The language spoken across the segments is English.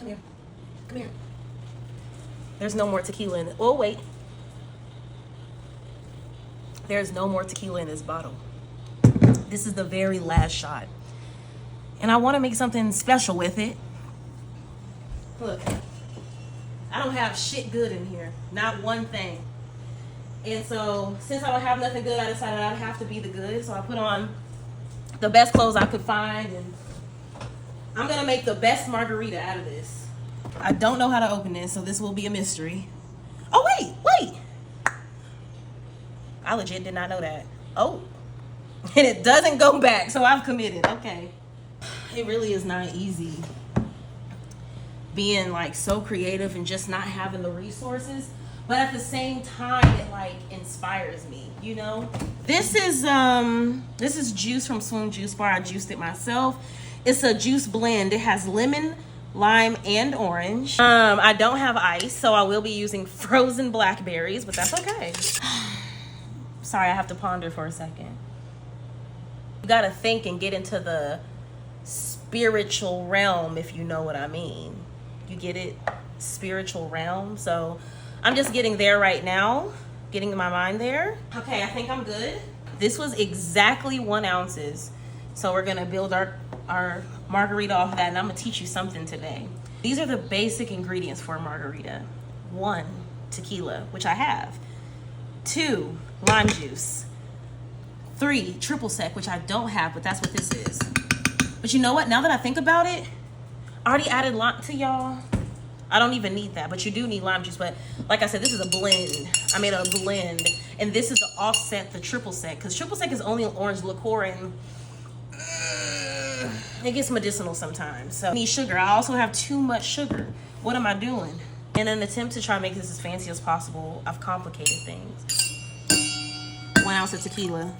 Come here. Come here. There's no more tequila in it. Oh, wait. There's no more tequila in this bottle. This is the very last shot. And I want to make something special with it. Look. I don't have shit good in here. Not one thing. And so, since I don't have nothing good, I decided I'd have to be the good. So I put on the best clothes I could find. And I'm going to make the best margarita out of this. I don't know how to open this, so this will be a mystery. Oh, wait. I legit did not know that. Oh. And it doesn't go back, so I've committed. Okay. It really is not easy being like so creative and just not having the resources, but at the same time it like inspires me, you know. This is juice from Swoon Juice Bar. I juiced it myself. It's a juice blend. It has lemon, lime, and orange. I don't have ice, so I will be using frozen blackberries, but that's okay. Sorry, I have to ponder for a second. You gotta think and get into the spiritual realm, if you know what I mean. You get it? Spiritual realm. So I'm just getting there right now, getting my mind there. Okay, I think I'm good. This was exactly 1 ounces. So we're gonna build our margarita off of that, and I'm gonna teach you something today. These are the basic ingredients for a margarita. 1, tequila, which I have. 2, lime juice. 3, triple sec, which I don't have, but that's what this is. But you know what? Now that I think about it, I already added lime to y'all. I don't even need that, but you do need lime juice. But like I said, this is a blend. I made a blend, and this is to offset the triple sec, because triple sec is only an orange liqueur, and it gets medicinal sometimes. So I need sugar. I also have too much sugar. What am I doing? In an attempt to try to make this as fancy as possible, I've complicated things. 1 ounce of tequila.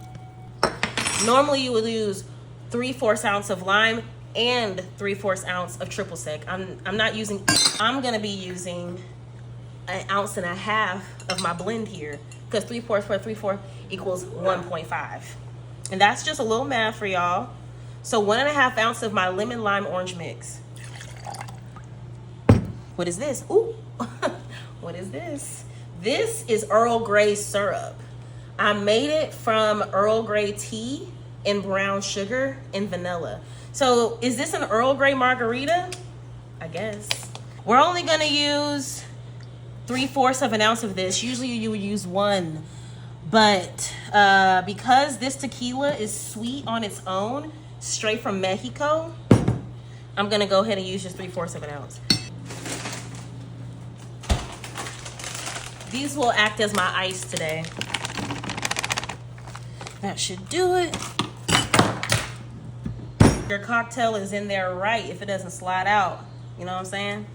Normally you would use 3/4 ounce of lime and 3/4 ounce of triple sec. I'm not using. I'm gonna be using 1.5 ounces of my blend here, because 3/4 for 3/4 equals 1.5, and that's just a little math for y'all. So 1.5 ounces of my lemon lime orange mix. What is this? Ooh, what is this? This is Earl Grey syrup. I made it from Earl Grey tea and brown sugar and vanilla. So is this an Earl Grey margarita? I guess. We're only gonna use 3/4 of an ounce of this. Usually you would use 1, but because this tequila is sweet on its own, straight from Mexico, I'm gonna go ahead and use just 3/4 of an ounce. These will act as my ice today. That should do it. Your cocktail is in there right if it doesn't slide out. You know what I'm saying?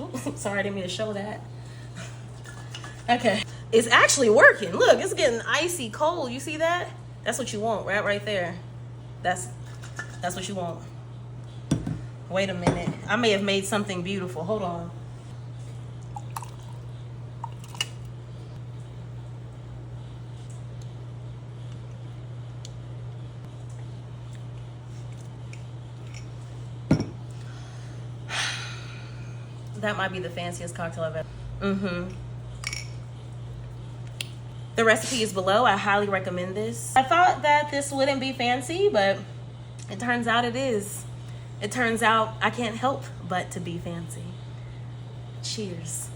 Ooh, sorry, I didn't mean to show that. Okay. It's actually working. Look, it's getting icy cold. You see that? That's what you want, right there. That's what you want. Wait a minute. I may have made something beautiful. Hold on. That might be the fanciest cocktail I've ever. The recipe is below. I highly recommend this. I thought that this wouldn't be fancy, but it turns out it is. It turns out I can't help but to be fancy. Cheers.